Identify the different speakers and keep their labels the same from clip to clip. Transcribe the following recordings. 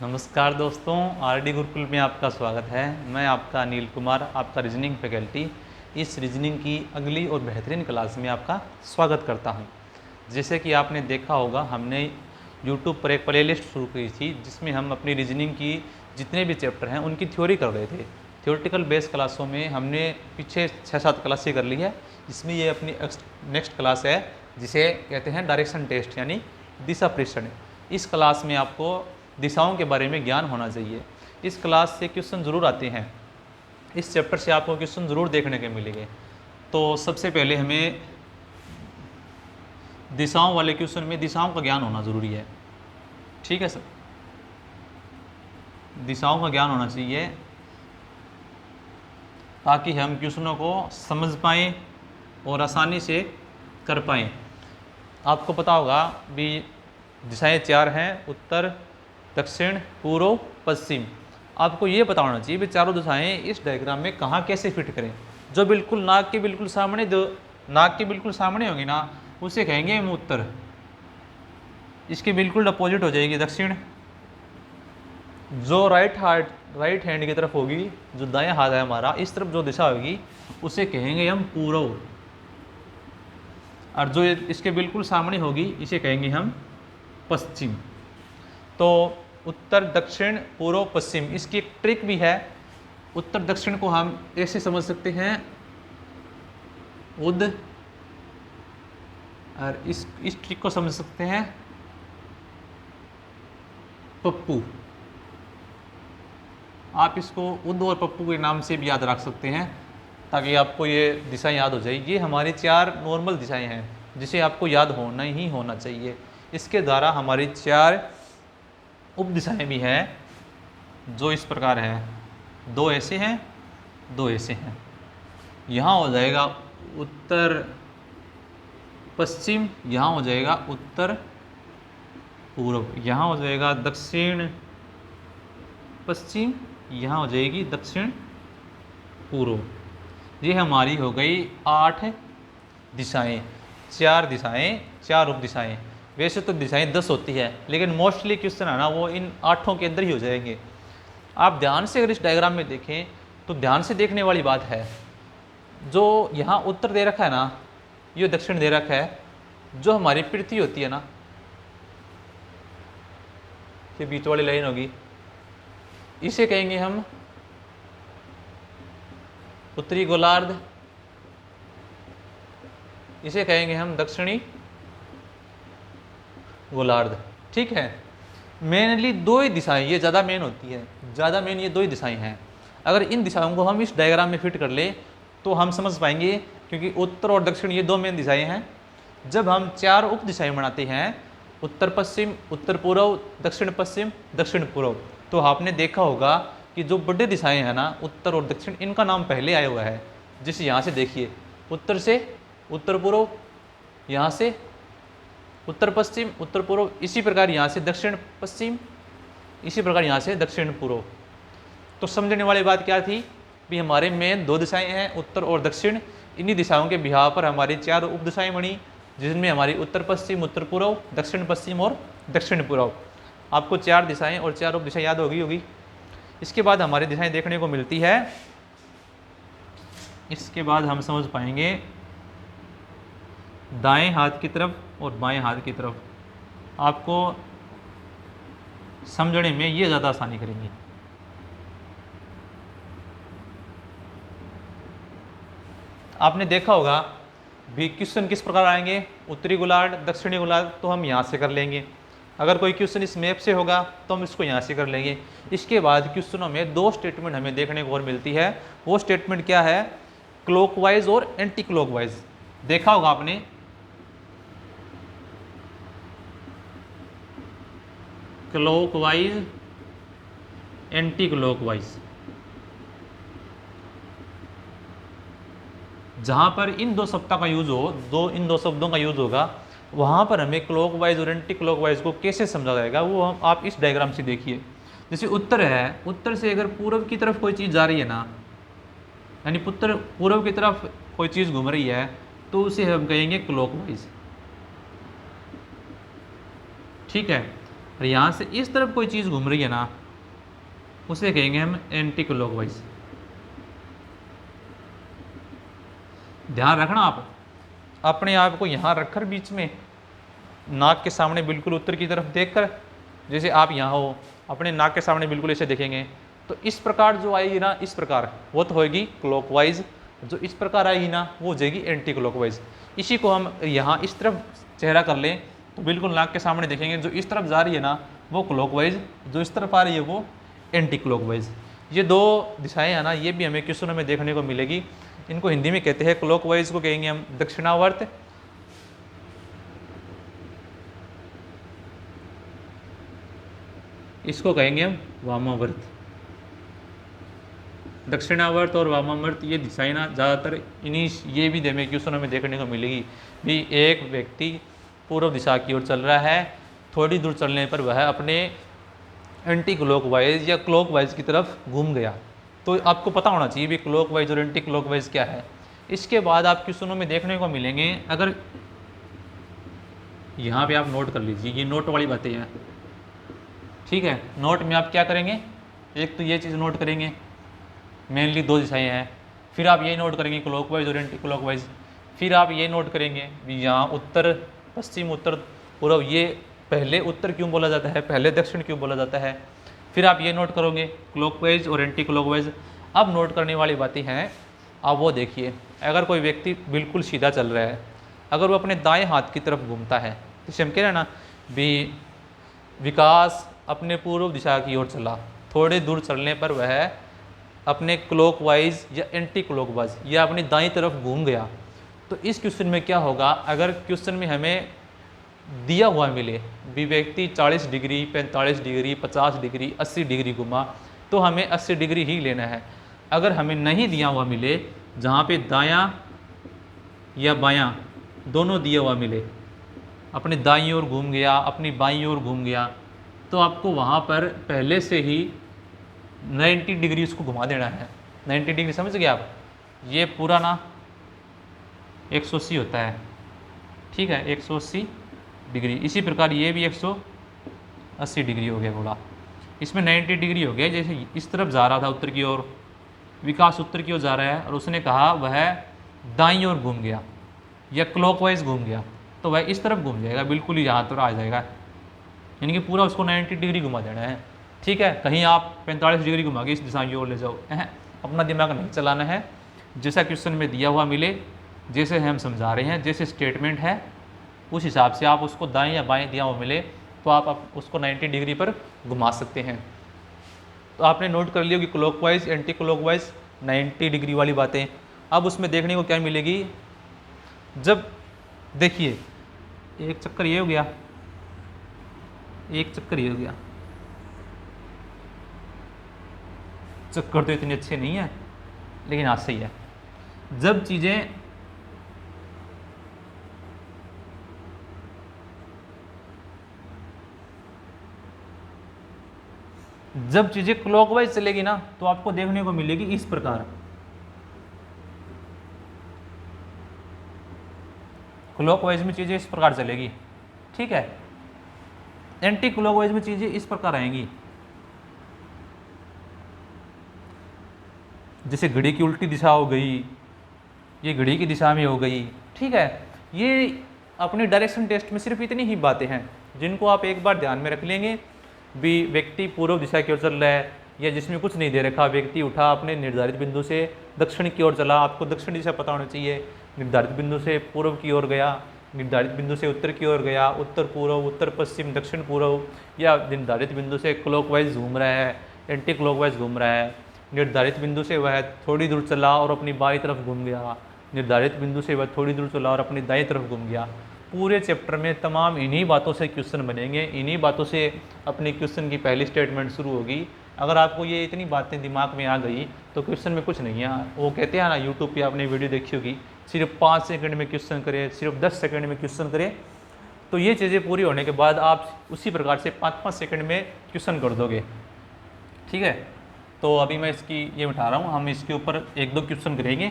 Speaker 1: नमस्कार दोस्तों, आरडी गुरुकुल में आपका स्वागत है। मैं आपका अनिल कुमार, आपका रीजनिंग फैकल्टी, इस रीजनिंग की अगली और बेहतरीन क्लास में आपका स्वागत करता हूं। जैसे कि आपने देखा होगा, हमने यूट्यूब पर एक प्लेलिस्ट शुरू की थी जिसमें हम अपनी रीजनिंग की जितने भी चैप्टर हैं उनकी थ्योरी कर रहे थे। थ्योरेटिकल बेस क्लासों में हमने पीछे 6-7 क्लासें कर ली है। इसमें ये अपनी नेक्स्ट क्लास है जिसे कहते हैं डायरेक्शन टेस्ट यानी दिशा परीक्षण। इस क्लास में आपको दिशाओं के बारे में ज्ञान होना चाहिए। इस क्लास से क्वेश्चन ज़रूर आते हैं, इस चैप्टर से आपको क्वेश्चन ज़रूर देखने के मिलेंगे। तो सबसे पहले हमें दिशाओं वाले क्वेश्चन में दिशाओं का ज्ञान होना ज़रूरी है। ठीक है सर, दिशाओं का ज्ञान होना चाहिए ताकि हम क्वेश्चनों को समझ पाएँ और आसानी से कर पाएँ। आपको पता होगा भी दिशाएं 4 हैं, उत्तर, दक्षिण, पूर्व, पश्चिम। आपको ये पता होना चाहिए भी चारों दिशाएं इस डायग्राम में कहाँ कैसे फिट करें। जो बिल्कुल नाक के बिल्कुल सामने, जो नाक के बिल्कुल सामने होगी ना, उसे कहेंगे हम उत्तर। इसके बिल्कुल अपोजिट हो जाएगी दक्षिण। जो राइट हैंड की तरफ होगी, जो दायां हाथ है हमारा, इस तरफ जो दिशा होगी उसे कहेंगे हम पूर्व। और जो इसके बिल्कुल सामने होगी इसे कहेंगे हम पश्चिम। तो उत्तर, दक्षिण, पूर्व, पश्चिम, इसकी एक ट्रिक भी है। उत्तर दक्षिण को हम ऐसे समझ सकते हैं, उद, और इस ट्रिक को समझ सकते हैं पप्पू। आप इसको उद और पप्पू के नाम से भी याद रख सकते हैं ताकि आपको ये दिशाएं याद हो जाए। ये हमारी 4 नॉर्मल दिशाएं हैं जिसे आपको याद होना ही होना चाहिए। इसके द्वारा हमारी 4 उप दिशाएं भी हैं जो इस प्रकार हैं। 2 ऐसे हैं, 2 ऐसे हैं। यहाँ हो जाएगा उत्तर पश्चिम, यहाँ हो जाएगा उत्तर पूर्व, यहाँ हो जाएगा दक्षिण पश्चिम, यहाँ हो जाएगी दक्षिण पूर्व। ये हमारी हो गई 8 दिशाएं, 4 दिशाएं, 4 उप दिशाएं। वैसे तो दिशाएं 10 होती है, लेकिन मोस्टली क्वेश्चन है ना वो इन 8 के अंदर ही हो जाएंगे। आप ध्यान से अगर इस डायग्राम में देखें तो ध्यान से देखने वाली बात है। जो यहाँ उत्तर दे रखा है ना, ये दक्षिण दे रखा है। जो हमारी पृथ्वी होती है ना, ये बीच वाली लाइन होगी, इसे कहेंगे हम उत्तरी गोलार्ध, इसे कहेंगे हम दक्षिणी गोलार्ध। ठीक है, मेनली 2 ही दिशाएं, ये ज़्यादा मेन होती है, ज़्यादा मेन ये 2 ही दिशाएं हैं। अगर इन दिशाओं को हम इस डायग्राम में फिट कर ले तो हम समझ पाएंगे, क्योंकि उत्तर और दक्षिण ये 2 मेन दिशाएं हैं। जब हम 4 उप दिशाएं बनाते हैं, उत्तर पश्चिम, उत्तर पूर्व, दक्षिण पश्चिम, दक्षिण पूर्व, तो आपने देखा होगा कि जो बड़े दिशाएं हैं ना, उत्तर और दक्षिण, इनका नाम पहले आया हुआ है। जैसे यहाँ से देखिए, उत्तर से उत्तर पूर्व, यहाँ से उत्तर पश्चिम, उत्तर पूर्व, इसी प्रकार यहाँ से दक्षिण पश्चिम, इसी प्रकार यहाँ से दक्षिण पूर्व। तो समझने वाली बात क्या थी भी हमारे मेन 2 दिशाएं हैं, उत्तर और दक्षिण। इन्हीं दिशाओं के बिहाव पर हमारी 4 उप दिशाएं बनी, जिसमें हमारी उत्तर पश्चिम, उत्तर पूर्व, दक्षिण पश्चिम और दक्षिण पूर्व। आपको 4 दिशाएं और 4 उप दिशाएं याद होगी। इसके बाद हमारी दिशाएं देखने को मिलती है। इसके बाद हम समझ पाएंगे दाएं हाथ की तरफ और बाएं हाथ की तरफ। आपको समझने में ये ज़्यादा आसानी करेंगी। आपने देखा होगा भी क्वेश्चन किस प्रकार आएंगे, उत्तरी गोलार्ध, दक्षिणी गोलार्ध, तो हम यहाँ से कर लेंगे। अगर कोई क्वेश्चन इस मैप से होगा तो हम इसको यहाँ से कर लेंगे। इसके बाद क्वेश्चनों में 2 स्टेटमेंट हमें देखने को और मिलती है। वो स्टेटमेंट क्या है, क्लॉकवाइज और एंटी क्लॉकवाइज। देखा होगा आपने, क्लॉकवाइज, एंटी क्लॉकवाइज। जहाँ पर इन 2 शब्दों का यूज हो, इन 2 शब्दों का यूज होगा, वहाँ पर हमें क्लॉकवाइज और एंटी क्लॉकवाइज को कैसे समझा जाएगा वो आप इस डायग्राम से देखिए। जैसे उत्तर है, उत्तर से अगर पूर्व की तरफ कोई चीज़ जा रही है ना, यानी पूर्व की तरफ कोई चीज़ घूम रही है, तो उसे हम कहेंगे क्लॉकवाइज। ठीक है। और यहाँ से इस तरफ कोई चीज़ घूम रही है ना, उसे कहेंगे हम एंटी क्लॉकवाइज। ध्यान रखना आप अपने आप को यहाँ रखकर बीच में, नाक के सामने बिल्कुल उत्तर की तरफ देखकर, जैसे आप यहाँ हो अपने नाक के सामने बिल्कुल ऐसे देखेंगे, तो इस प्रकार जो आएगी ना, इस प्रकार वो तो होगी क्लॉकवाइज, जो इस प्रकार आएगी ना वो हो जाएगी एंटी क्लॉकवाइज। इसी को हम यहाँ इस तरफ चेहरा कर लें तो बिल्कुल नाक के सामने देखेंगे, जो इस तरफ जा रही है ना वो क्लॉकवाइज, जो इस तरफ आ रही है वो एंटी क्लॉकवाइज। ये दो दिशाएं हैं ना, ये भी हमें क्वेश्चनों में देखने को मिलेगी। इनको हिंदी में कहते हैं, क्लॉकवाइज को कहेंगे हम दक्षिणावर्त, इसको कहेंगे हम वामावर्त। दक्षिणावर्त और वामावर्त ये दिशाएं ना ज़्यादातर इन्हीं, ये भी हमें क्वेश्चनों में देखने को मिलेगी भी एक व्यक्ति पूर्व दिशा की ओर चल रहा है, थोड़ी दूर चलने पर वह अपने एंटी क्लॉकवाइज या क्लॉकवाइज की तरफ घूम गया। तो आपको पता होना चाहिए भी क्लॉकवाइज और एंटी क्लॉकवाइज क्या है। इसके बाद आप क्वेश्चनों में देखने को मिलेंगे, अगर यहाँ पे आप नोट कर लीजिए, ये नोट वाली बातें हैं, ठीक है। नोट में आप क्या करेंगे, एक तो ये चीज़ नोट करेंगे, मेनली दो दिशाएं हैं, फिर आप ये नोट करेंगे क्लॉकवाइज और एंटी क्लॉकवाइज, फिर आप ये नोट करेंगे भी यहाँ उत्तर पश्चिम उत्तर पूर्व, ये पहले उत्तर क्यों बोला जाता है, पहले दक्षिण क्यों बोला जाता है, फिर आप ये नोट करोगे क्लॉकवाइज और एंटी क्लॉकवाइज। अब नोट करने वाली बातें हैं, आप वो देखिए, अगर कोई व्यक्ति बिल्कुल सीधा चल रहा है, अगर वो अपने दाएं हाथ की तरफ घूमता है, जैसे हम कह रहे हैं ना भी विकास अपने पूर्व दिशा की ओर चला, थोड़े दूर चलने पर वह अपने क्लॉकवाइज या एंटी क्लॉकवाइज या अपनी दाईं तरफ घूम गया। तो इस क्वेश्चन में क्या होगा, अगर क्वेश्चन में हमें दिया हुआ मिले भी व्यक्ति 40 डिग्री 45 डिग्री 50 डिग्री 80 डिग्री घुमा, तो हमें 80 डिग्री ही लेना है। अगर हमें नहीं दिया हुआ मिले, जहाँ पे दायां या बायां दोनों दिया हुआ मिले, अपनी दाईं ओर घूम गया अपनी बाईं ओर घूम गया, तो आपको वहाँ पर पहले से ही 90 डिग्री उसको घुमा देना है। 90 डिग्री समझ गए आप, ये पूरा ना 180 होता है, ठीक है, 180 डिग्री। इसी प्रकार ये भी 180 डिग्री हो गया घोड़ा, इसमें 90 डिग्री हो गया। जैसे इस तरफ जा रहा था उत्तर की ओर, विकास उत्तर की ओर जा रहा है और उसने कहा वह दाईं ओर घूम गया या क्लॉकवाइज घूम गया, तो वह इस तरफ घूम जाएगा, बिल्कुल ही यहाँ पर आ जाएगा, यानी कि पूरा उसको 90 डिग्री घुमा देना है, ठीक है। कहीं आप 45 डिग्री घुमा के इस दिशा की ओर ले जाओ, अपना दिमाग नहीं चलाना है। जैसा क्वेश्चन में दिया हुआ मिले, जैसे हम समझा रहे हैं, जैसे स्टेटमेंट है उस हिसाब से आप उसको दाएं या बाएं दिया हुआ मिले तो आप उसको 90 डिग्री पर घुमा सकते हैं। तो आपने नोट कर लिया कि क्लॉकवाइज एंटी क्लॉकवाइज 90 डिग्री वाली बातें। अब उसमें देखने को क्या मिलेगी, जब देखिए एक चक्कर ये हो गया, एक चक्कर ये हो गया, चक्कर तो इतने अच्छे नहीं है लेकिन आज सही है। जब चीजें क्लॉकवाइज चलेगी ना तो आपको देखने को मिलेगी इस प्रकार, क्लॉकवाइज में चीजें इस प्रकार चलेगी, ठीक है। एंटी क्लॉकवाइज में चीजें इस प्रकार आएंगी, जैसे घड़ी की उल्टी दिशा हो गई, ये घड़ी की दिशा में हो गई, ठीक है। ये अपनी डायरेक्शन टेस्ट में सिर्फ इतनी ही बातें हैं जिनको आप एक बार ध्यान में रख लेंगे भी व्यक्ति पूर्व दिशा की ओर चल रहा है, या जिसमें कुछ नहीं दे रखा, व्यक्ति उठा अपने निर्धारित बिंदु से दक्षिण की ओर चला, आपको दक्षिण दिशा पता होना चाहिए, निर्धारित बिंदु से पूर्व की ओर गया, निर्धारित बिंदु से उत्तर की ओर गया, उत्तर पूर्व उत्तर पश्चिम दक्षिण पूर्व, या निर्धारित बिंदु से क्लॉकवाइज घूम रहा है एंटी क्लॉकवाइज घूम रहा है, निर्धारित बिंदु से वह थोड़ी दूर चला और अपनी बाईं तरफ घूम गया, निर्धारित बिंदु से वह थोड़ी दूर चला और अपनी दाईं तरफ घूम गया। पूरे चैप्टर में तमाम इन्हीं बातों से क्वेश्चन बनेंगे, इन्हीं बातों से अपने क्वेश्चन की पहली स्टेटमेंट शुरू होगी। अगर आपको ये इतनी बातें दिमाग में आ गई तो क्वेश्चन में कुछ नहीं है। वो कहते हैं ना, यूट्यूब पे आपने वीडियो देखी होगी, सिर्फ 5 सेकंड में क्वेश्चन करें, सिर्फ 10 सेकंड में क्वेश्चन करें, तो ये चीज़ें पूरी होने के बाद आप उसी प्रकार से 5-5 सेकंड में क्वेश्चन कर दोगे, ठीक है। तो अभी मैं इसकी ये उठा रहा हूँ, हम इसके ऊपर 1-2 क्वेश्चन करेंगे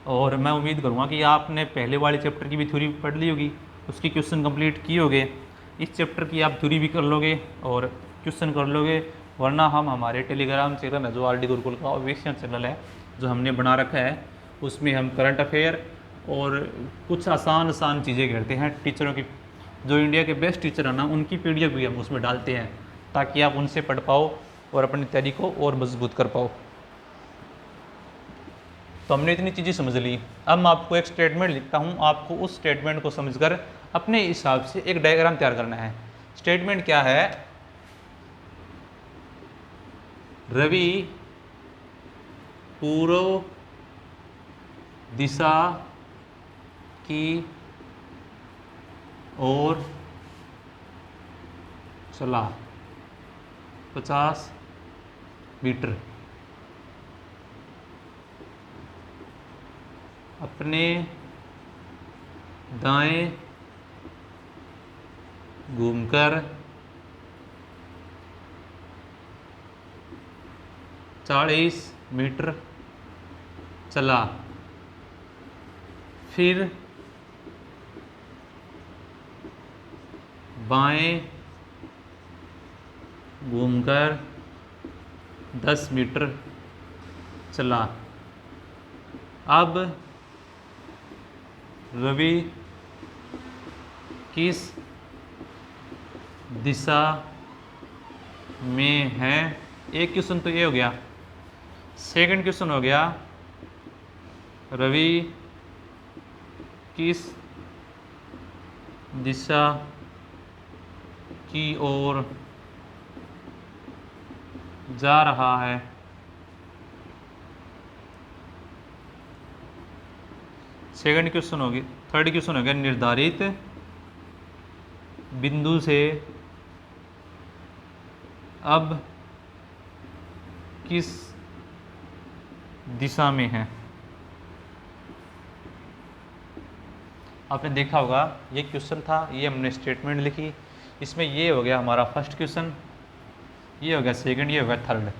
Speaker 1: और मैं उम्मीद करूँगा कि आपने पहले वाले चैप्टर की भी थ्योरी पढ़ ली होगी, उसकी क्वेश्चन कंप्लीट किए होगे। इस चैप्टर की आप थ्योरी भी कर लोगे और क्वेश्चन कर लोगे, वरना हम हमारे टेलीग्राम चैनल है जो आर डी गुरुकुल का ऑफिशियल चैनल है जो हमने बना रखा है, उसमें हम करंट अफेयर और कुछ आसान आसान चीज़ें करते हैं। टीचरों की जो इंडिया के बेस्ट टीचर हैं ना, उनकी पीडीएफ भी हम उसमें डालते हैं ताकि आप उनसे पढ़ पाओ और अपनी तैयारी को और मजबूत कर पाओ। तो हमने इतनी चीज़ें समझ ली। अब मैं आपको एक स्टेटमेंट लिखता हूँ, आपको उस स्टेटमेंट को समझकर अपने हिसाब से एक डायग्राम तैयार करना है। स्टेटमेंट क्या है? रवि पूर्व दिशा की ओर चला 50 मीटर, अपने दाएं घूमकर 40 मीटर चला, फिर बाएं घूमकर 10 मीटर चला। अब रवि किस दिशा में है? एक क्वेश्चन तो ये हो गया। सेकंड क्वेश्चन हो गया, रवि किस दिशा की ओर जा रहा है? सेकंड क्वेश्चन हो गया। थर्ड क्वेश्चन हो गया, निर्धारित बिंदु से अब किस दिशा में है? आपने देखा होगा ये क्वेश्चन था, ये हमने स्टेटमेंट लिखी, इसमें ये हो गया हमारा फर्स्ट क्वेश्चन, ये हो गया सेकंड, ये हो गया थर्ड।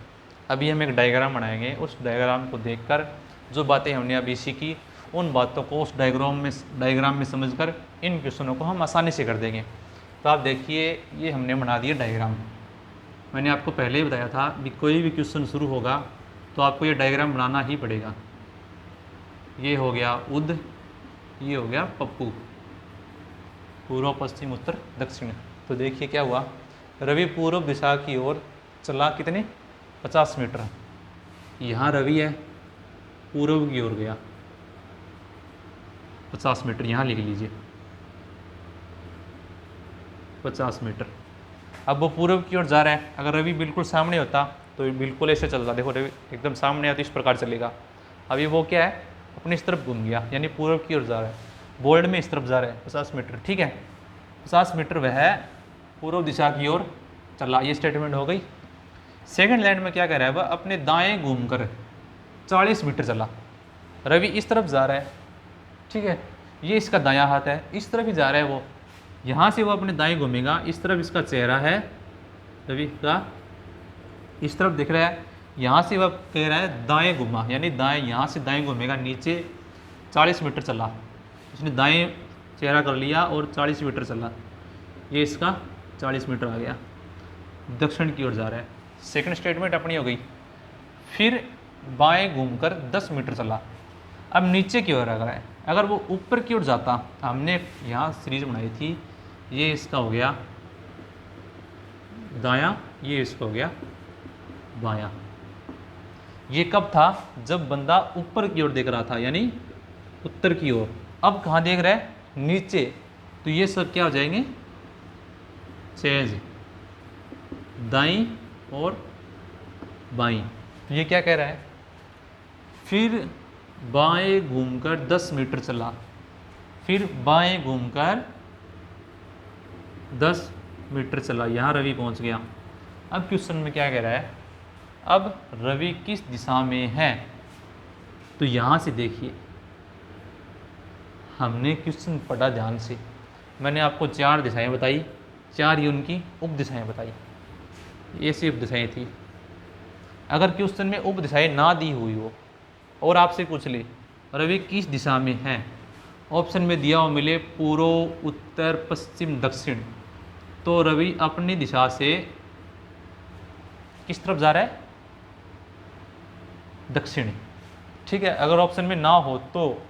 Speaker 1: अभी हम एक डायग्राम बनाएंगे, उस डायग्राम को देखकर जो बातें हमने अभी सीखी उन बातों को उस डायग्राम में समझकर इन क्वेश्चनों को हम आसानी से कर देंगे। तो आप देखिए ये हमने बना दिया डायग्राम। मैंने आपको पहले ही बताया था कि कोई भी क्वेश्चन शुरू होगा तो आपको ये डायग्राम बनाना ही पड़ेगा। ये हो गया उद, ये हो गया पप्पू, पूर्व पश्चिम उत्तर दक्षिण। तो देखिए क्या हुआ, रवि पूर्व दिशा की ओर चला कितने? 50 मीटर। यहाँ रवि है, पूर्व की ओर गया 50 मीटर, यहाँ लिख लीजिए 50 मीटर। अब वो पूर्व की ओर जा रहा है, अगर रवि बिल्कुल सामने होता तो बिल्कुल ऐसे चलता, देखो रवि एकदम सामने है तो इस प्रकार चलेगा। अभी वो क्या है, अपनी इस तरफ घूम गया, यानी पूर्व की ओर जा रहा है, बोर्ड में इस तरफ जा रहा है 50 मीटर, ठीक है। 50 मीटर वह पूर्व दिशा की ओर चला, ये स्टेटमेंट हो गई। सेकंड लाइन में क्या कह रहा है, वह अपने दाएं घूमकर 40 मीटर चला। रवि इस तरफ जा रहा है, ठीक है, ये इसका दायां हाथ है, इस तरफ ही जा रहा है वो, यहाँ से वो अपने दाएं घूमेगा, इस तरफ इसका चेहरा है रवि का, इस तरफ दिख रहा है, यहाँ से वह कह रहा है दाएं घुमा, यानी दाएं, यहाँ से दाएं घूमेगा, नीचे 40 मीटर चला, इसने दाएं चेहरा कर लिया और 40 मीटर चला, ये इसका 40 मीटर आ गया, दक्षिण की ओर जा रहा है। सेकंड स्टेटमेंट अपनी हो गई। फिर बाएं घूमकर 10 मीटर चला, अब नीचे की ओर आ रहा है, अगर वो ऊपर की ओर जाता, हमने यहाँ सीरीज बनाई थी, ये इसका हो गया दायां, ये इसका हो गया बायां। ये कब था, जब बंदा ऊपर की ओर देख रहा था, यानी उत्तर की ओर। अब कहाँ देख रहा है, नीचे, तो ये सब क्या हो जाएंगे, चेंज, दाईं और बाईं। तो ये क्या कह रहा है, फिर बाएं घूमकर 10 मीटर चला, फिर बाएं घूमकर 10 मीटर चला, यहाँ रवि पहुँच गया। अब क्वेश्चन में क्या कह रहा है, अब रवि किस दिशा में है? तो यहाँ से देखिए, हमने क्वेश्चन पढ़ा ध्यान से, मैंने आपको 4 दिशाएं बताई, 4 ये उनकी उप दिशाएं बताई, ऐसी उप दिशाएं थी। अगर क्वेश्चन में उप दिशाएं ना दी हुई हो और आपसे पूछ ले रवि किस दिशा में है, ऑप्शन में दिया हो मिले पूर्व, उत्तर, पश्चिम, दक्षिण, तो रवि अपनी दिशा से किस तरफ जा रहा है? दक्षिण। ठीक है, अगर ऑप्शन में ना हो तो,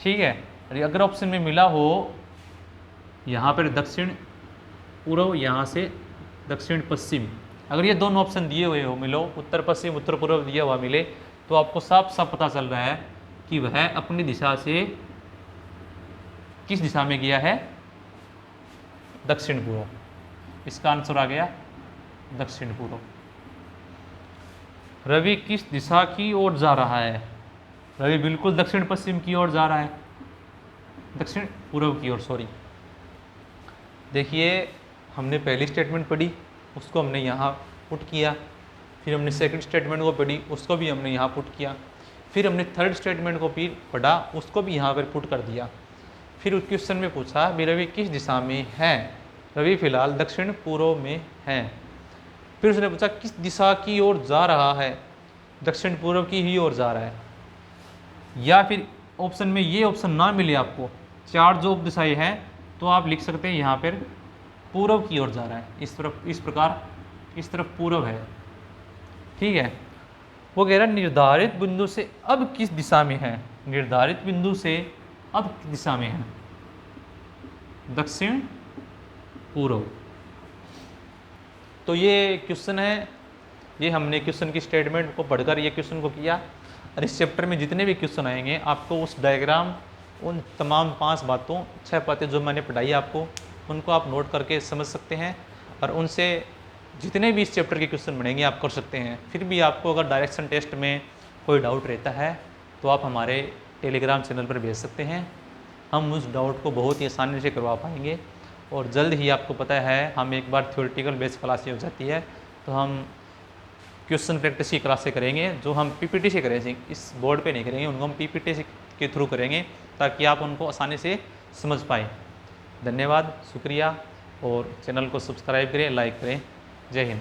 Speaker 1: ठीक है, अगर ऑप्शन में मिला हो यहाँ पर दक्षिण पूर्व, यहाँ से दक्षिण पश्चिम, अगर ये दोनों ऑप्शन दिए हुए हो, मिलो उत्तर पश्चिम उत्तर पूर्व दिया हुआ मिले, तो आपको साफ साफ पता चल रहा है कि वह अपनी दिशा से किस दिशा में गया है? दक्षिण पूर्व। इसका आंसर आ गया दक्षिण पूर्व। रवि किस दिशा की ओर जा रहा है? रवि बिल्कुल दक्षिण पश्चिम की ओर जा रहा है, दक्षिण पूर्व की ओर, सॉरी। देखिए, हमने पहली स्टेटमेंट पढ़ी, उसको हमने यहाँ पुट किया, फिर हमने सेकंड स्टेटमेंट को पढ़ी, उसको भी हमने यहाँ पुट किया, फिर हमने थर्ड स्टेटमेंट को भी पढ़ा, उसको भी यहाँ पर पुट कर दिया। फिर उस क्वेश्चन में पूछा भी रवि किस दिशा में है? रवि फिलहाल दक्षिण पूर्व में है। फिर उसने पूछा किस दिशा की ओर जा रहा है? दक्षिण पूर्व की ही ओर जा रहा है। या फिर ऑप्शन में ये ऑप्शन ना मिले आपको, चार जो दिशाएं हैं, तो आप लिख सकते हैं यहाँ पर पूर्व की ओर जा रहा है, इस तरफ, इस प्रकार इस तरफ पूर्व है। ठीक है, वो कह रहा है निर्धारित बिंदु से अब किस दिशा में है? निर्धारित बिंदु से अब किस दिशा में है? दक्षिण पूर्व। तो ये क्वेश्चन है, ये हमने क्वेश्चन की स्टेटमेंट को पढ़कर ये क्वेश्चन को किया। और इस चैप्टर में जितने भी क्वेश्चन आएंगे, आपको उस डायग्राम, उन तमाम 5 बातों 6 बातें जो मैंने पढ़ाई आपको, उनको आप नोट करके समझ सकते हैं, और उनसे जितने भी इस चैप्टर के क्वेश्चन बनेंगे आप कर सकते हैं। फिर भी आपको अगर डायरेक्शन टेस्ट में कोई डाउट रहता है तो आप हमारे टेलीग्राम चैनल पर भेज सकते हैं, हम उस डाउट को बहुत ही आसानी से करवा पाएंगे। और जल्द ही आपको पता है, हम एक बार थ्योरेटिकल बेस क्लास हो जाती है तो हम क्वेश्चन प्रैक्टिस की क्लासें करेंगे, जो हम पीपीटी से करेंगे, इस बोर्ड पे नहीं करेंगे, उनको हम पीपीटी के थ्रू करेंगे, ताकि आप उनको आसानी से समझ पाएँ। धन्यवाद, शुक्रिया, और चैनल को सब्सक्राइब करें, लाइक करें। जय हिंद।